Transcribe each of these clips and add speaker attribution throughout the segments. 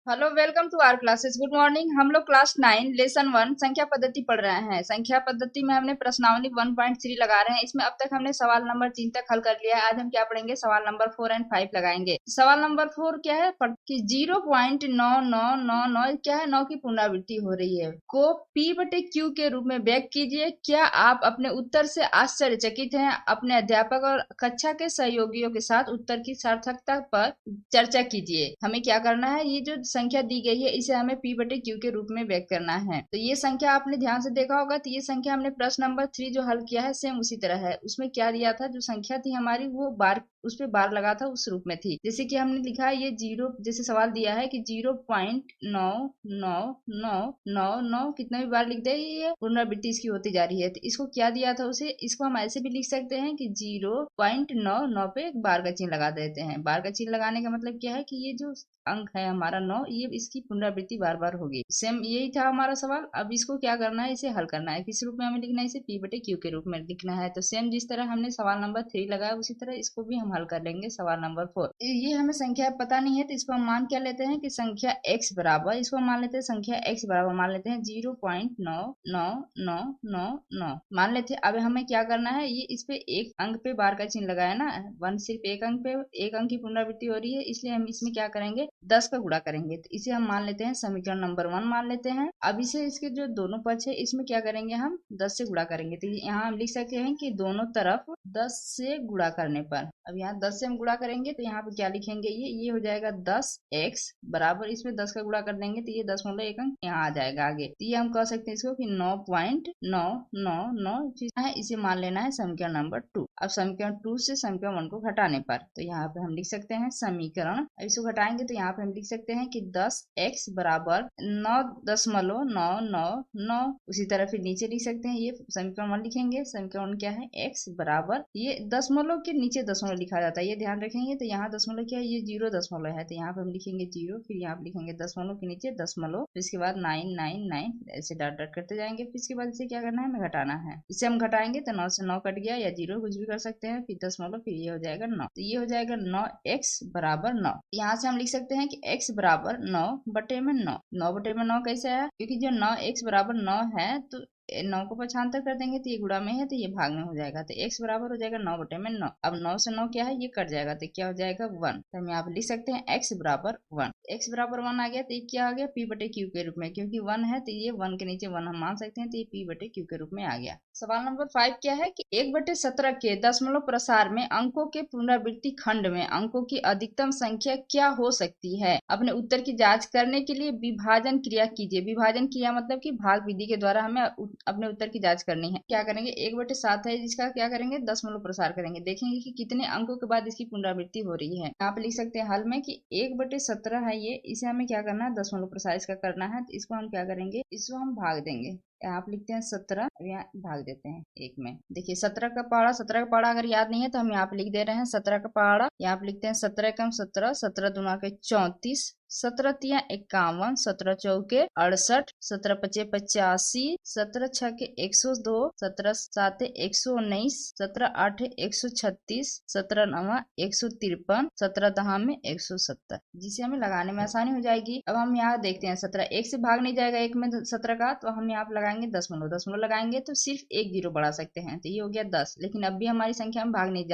Speaker 1: Hello, welcome to our classes. Good morning. हम लोग class 9 lesson 1 संख्या पद्धति पढ़ रहे हैं। संख्या पद्धति में हमने प्रश्नावली 1.3 लगा रहे हैं। इसमें अब तक हमने सवाल नंबर 3 तक हल कर लिया है। आज हम क्या पढ़ेंगे, सवाल नंबर 4 एंड 5 लगाएंगे। सवाल नंबर 4 क्या है कि 0.9999 क्या है, 9 की पुनरावृत्ति हो रही है को P/Q के रूप में व्यक्त कीजिए। क्या आप अपने उत्तर से आश्चर्यचकित हैं? अपने अध्यापक और कक्षा के सहयोगियों के साथ उत्तर की सार्थकता पर चर्चा कीजिए। हमें क्या करना है, ये जो संख्या दी गई है इसे हमें P/Q के रूप में व्यक्त करना है। तो ये संख्या आपने ध्यान से देखा होगा, तो ये संख्या हमने प्रश्न नंबर 3 जो हल किया है सेम उसी तरह है। उसमें क्या दिया था, जो संख्या थी हमारी वो बार, उस पे बार लगा था, उस रूप में थी। जैसे कि हमने लिखा है ये जीरो, जैसे सवाल दिया है कि 0.99999 कितना भी बार लिख दे, ये पुनरावृत्ति इसकी होती जा रही है। तो इसको क्या दिया था उसे, इसको हम ऐसे भी लिख सकते हैं कि 0.99 पे एक बार का चिन्ह लगा देते हैं। बार का चिन्ह लगाने का मतलब क्या है कि ये जो अंक है हमारा 9, ये इसकी पुनरावृत्ति बार बार होगी। सेम यही था हमारा सवाल। अब इसको क्या करना है, इसे हल करना है। किस रूप में हमें लिखना है, इसे P/Q के रूप में लिखना है। तो सेम जिस तरह हमने सवाल नंबर 3 लगाया उसी तरह इसको भी हम हल कर लेंगे सवाल नंबर 4। ये हमें संख्या पता नहीं है तो इसको हम मान क्या लेते हैं कि संख्या x बराबर, इसको हम मान लेते हैं संख्या x बराबर मान लेते हैं 0.99999 मान लेते हैं। अब हमें क्या करना है, ये इस पे एक अंक पे बार का चिन्ह लगाया ना, वन सिर्फ एक अंक पे, एक अंक की पुनरावृत्ति हो रही है, इसलिए हम इसमें क्या करेंगे 10 का गुणा करेंगे। तो इसे हम मान लेते हैं समीकरण नंबर 1 मान लेते हैं। अब इसे, इसके जो दोनों पक्ष है इसमें क्या करेंगे, हम 10 से गुणा करेंगे। तो यहाँ हम लिख सकते हैं कि दोनों तरफ 10 से गुणा करने पर, अब यहाँ 10 से हम गुणा करेंगे तो यहाँ पे क्या लिखेंगे, ये हो जाएगा 10x बराबर, इसमें 10 का गुणा कर देंगे तो ये 10 मतलब एक अंक यहाँ आ जाएगा आगे। तो ये हम कह सकते हैं इसको कि 9.999 है, इसे मान लेना है समीकरण नंबर 2। अब समीकरण 2 से समीकरण 1 को घटाने पर, तो यहाँ पे हम लिख सकते हैं समीकरण, इसको घटाएंगे तो यहाँ पे हम लिख सकते हैं कि 10x बराबर 9.999। उसी तरह फिर नीचे लिख सकते हैं, ये समीकरण 1 लिखेंगे। समीकरण 1 क्या है, x बराबर, ये दशमलव के नीचे दशमलव लिखा जाता है, ये ध्यान रखेंगे। तो यहाँ दशमलव क्या है, ये 0 दशमलव है, तो यहाँ पे हम लिखेंगे 0, फिर यहाँ पे लिखेंगे दशमलव के नीचे दशमलव, फिर इसके बाद 999, ऐसे डॉट डॉट करते जाएंगे। फिर इसके बाद इसे क्या करना है, हमें घटाना है। इसे हम घटाएंगे तो 9 से 9 कट गया, या 0 कुछ भी कर सकते हैं, फिर दशमलव, फिर ये हो जाएगा 9। तो ये हो जाएगा 9x बराबर 9। यहाँ से हम लिख सकते हैं कि x बराबर 9/9। 9/9 कैसे आया, क्योंकि जो 9x बराबर 9 है तो 9 को पक्षांतर कर देंगे तो ये गुणा में है तो ये भाग में हो जाएगा। तो x बराबर हो जाएगा 9/9। अब 9 से 9 क्या है, ये कट जाएगा तो क्या हो जाएगा 1। तो हम यहाँ पे लिख सकते हैं x बराबर 1। x बराबर 1 आ गया तो ये क्या आ गया, P/Q के रूप में, क्योंकि 1 है तो ये 1 के नीचे 1 हम मान सकते हैं, तो ये P/Q के रूप में आ गया। सवाल नंबर 5 क्या है कि 1/17 के दशमलव प्रसार में अंकों के पुनरावृत्ति खंड में अंकों की अधिकतम संख्या क्या हो सकती है। अपने उत्तर की जांच करने के लिए विभाजन क्रिया कीजिए। विभाजन क्रिया मतलब कि भाग विधि के द्वारा हमें अपने उत्तर की जांच करनी है। क्या करेंगे, 1/7 है जिसका क्या करेंगे, दशमलव प्रसार करेंगे, देखेंगे कि कितने अंकों के बाद इसकी पुनरावृत्ति हो रही है। यहाँ पे लिख सकते हैं हल में कि 1/17 है ये, इसे हमें क्या करना है, दशमलव प्रसार इसका करना है। तो इसको हम क्या करेंगे, इसको हम भाग देंगे। यहाँ पे लिखते हैं 17, यहाँ भाग देते हैं 1 में। देखिए 17 का पहाड़ा, 17 का पहाड़ा अगर याद नहीं है तो हम यहाँ पे लिख दे रहे हैं 17 का पहाड़ा। यहाँ पे लिखते हैं 17 एकम 17, 17 दूना के 34, 17 तिया 51, 17 चौके 68, 17 पचे 85, 17 छके 102, 17 साते 119, 17 आठे 136, 17 नवा 153, 17 दहा में 170, जिसे हमें लगाने में आसानी हो जाएगी। अब हम यहाँ देखते हैं 17 1 से भाग नहीं जाएगा, 1 में 17 का, तो हम यहाँ पे लगाएंगे दशमलव। दशमलव लगाएंगे तो सिर्फ एक 0 बढ़ा सकते हैं, तो ये हो गया 10। लेकिन अब भी हमारी संख्या में भाग नहीं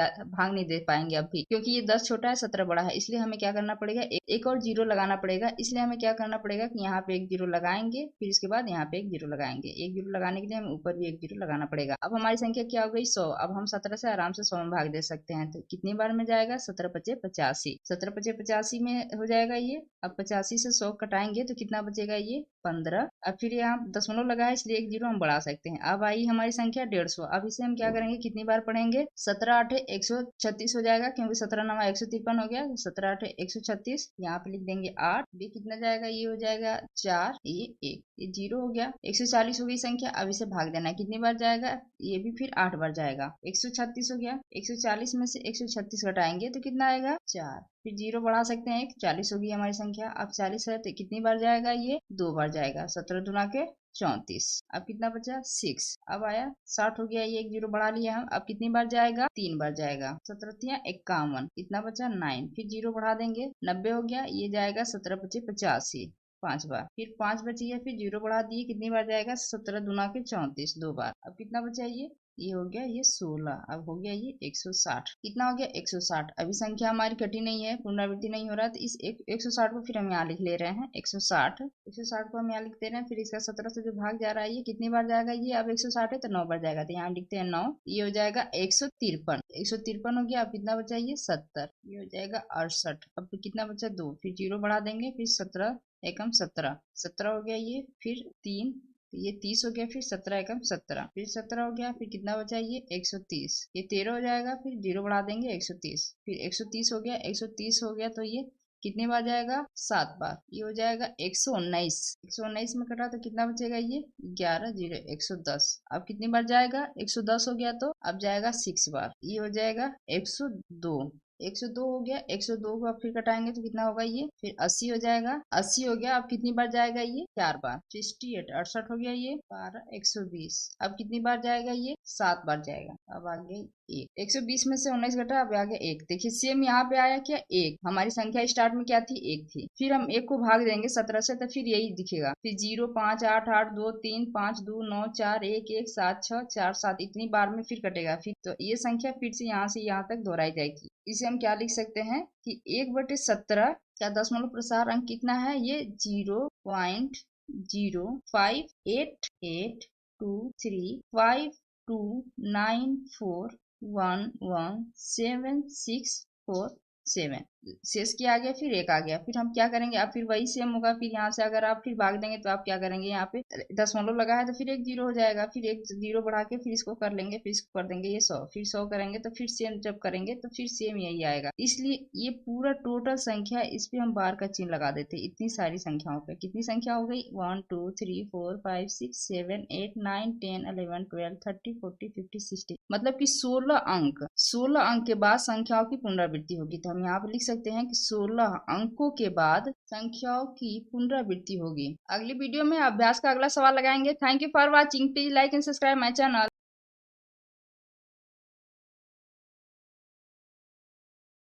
Speaker 1: दे पाएंगे अब भी, क्योंकि ये 10 छोटा है 17 बड़ा है, इसलिए हमें क्या करना पड़ेगा, एक और 0 लगाना पड़ेगा। इसलिए हमें क्या करना पड़ेगा कि यहाँ पे एक 0 लगाएंगे, फिर इसके बाद यहाँ पे एक 0 लगाएंगे। एक 0 लगाने के लिए हमें ऊपर भी एक 0 लगाना पड़ेगा। अब हमारी संख्या क्या हो गई 100। अब हम 17 से आराम से 100 में भाग दे सकते हैं, तो कितनी बार में जाएगा, 17 पचे 85, 17 पचे 85 में हो जाएगा ये। अब 85 से 100 कटाएंगे तो कितना बचेगा, ये 15। अब फिर यहाँ दशमलव लगा है इसलिए एक 0 हम बढ़ा सकते हैं। अब आई हमारी संख्या 150। अब इसे हम क्या करेंगे, कितनी बार पढ़ेंगे, 17 आठे 136 हो जाएगा, क्योंकि 17 नवा 153 हो गया, 17 आठे 136, यहाँ पे लिख देंगे 8, ये कितना जाएगा, ये हो जाएगा 4, ये 1, ये 0 हो गया। 140 हो गई संख्या। अब इसे भाग देना है, कितनी बार जाएगा, ये भी फिर 8 बार जाएगा। 136 हो गया, 140 में से 136 घटाएंगे तो कितना आएगा 4, फिर 0 बढ़ा सकते हैं, 40 होगी हमारी संख्या। अब 40 है तो कितनी बार जाएगा, ये 2 बार जाएगा, 17 दुना के 34। अब कितना बचा 6। अब आया 60 हो गया, ये एक जीरो बढ़ा लिया हम। अब कितनी बार जाएगा 3 बार जाएगा। 17 51। कितना बचा 9। फिर जीरो बढ़ा देंगे 90 हो गया, ये जाएगा 17 25 85 5 बार। फिर 5 बची है, फिर जीरो बढ़ा दिए, कितनी बार जाएगा 17 दूना के 34 2 बार। अब कितना बचा ये हो गया ये 16। अब हो गया ये 160। कितना हो गया 160। अभी संख्या हमारी कटी नहीं है, पुनरावृत्ति नहीं हो रहा, तो इस 160 को फिर हम यहाँ लिख ले रहे हैं 160। 160 को हम यहाँ लिख दे रहे हैं। फिर इसका 17 से जो भाग जा रहा है ये कितनी बार जाएगा, ये अब 160 है तो 9 बार जाएगा, तो यहाँ हम लिखते हैं 9। ये हो जाएगा 153। 153 हो गया। अब कितना बचा ये 70। ये हो जाएगा 68। अब कितना बचा 2। फिर जीरो बढ़ा देंगे, फिर 17 एकम 17। 17 हो गया ये, फिर 3 तो ये 30 हो गया, फिर 17 एकम 17, फिर 17 हो गया, फिर कितना बचा ये 130। ये 13 हो जाएगा, फिर जीरो बढ़ा देंगे 130। फिर 130 हो गया। 130 हो गया तो ये कितनी बार जाएगा 7 बार। ये हो जाएगा 119। 119 में कटा तो कितना बचेगा ये 11 0 110। अब कितनी बार जाएगा 110 हो गया, तो अब जाएगा 6 बार। ये हो जाएगा 102। 102 हो गया। 102 को अब फिर कटाएंगे तो कितना होगा ये, फिर 80 हो जाएगा। 80 हो गया। अब कितनी बार जाएगा ये 4 बार। 68 68 हो गया, ये 12 120। अब कितनी बार जाएगा ये 7 बार जाएगा। अब आगे 120 में से 19 घटा, अब आगे 1। देखिए सेम यहाँ पे आया क्या 1। हमारी संख्या स्टार्ट में क्या थी 1 थी। फिर हम 1 को भाग देंगे 17 से, तो फिर यही दिखेगा। फिर 0 5 8 8 2 3 5 2 9 4 1 1 7 6 4 7 इतनी बार में फिर कटेगा। फिर तो ये संख्या फिर से यहाँ तक दोहराई जाएगी। इसे हम क्या लिख सकते हैं कि 1/17 का दशमलव प्रसार अंक कितना है, ये 0.08823529411767। शेष किया आ गया, फिर 1 आ गया। फिर हम क्या करेंगे, अब फिर वही सेम होगा। फिर यहाँ से अगर आप फिर भाग देंगे तो आप क्या करेंगे, यहाँ पे दशमलव लगा है तो फिर एक जीरो हो जाएगा। फिर एक जीरो बढ़ा के फिर इसको कर लेंगे, फिर इसको कर देंगे ये 100। फिर 100 करेंगे तो फिर सेम जब करेंगे तो फिर सेम यही आएगा। इसलिए ये पूरा टोटल संख्या, इस पे हम बार का चिन्ह लगा देते इतनी सारी संख्याओं पे। कितनी संख्या हो गई 1 2 3 4 5 6 7 8 9 10 11 12 13 14 15 16, मतलब कि 16 अंक। 16 अंक के बाद संख्याओं की पुनरावृत्ति होगी। तो हम यहाँ पे लिख सकते हैं कि 16 अंकों के बाद संख्याओं की पुनरावृत्ति होगी। अगली वीडियो में अभ्यास का अगला सवाल लगाएंगे। Thank you for watching. Please like and subscribe my channel.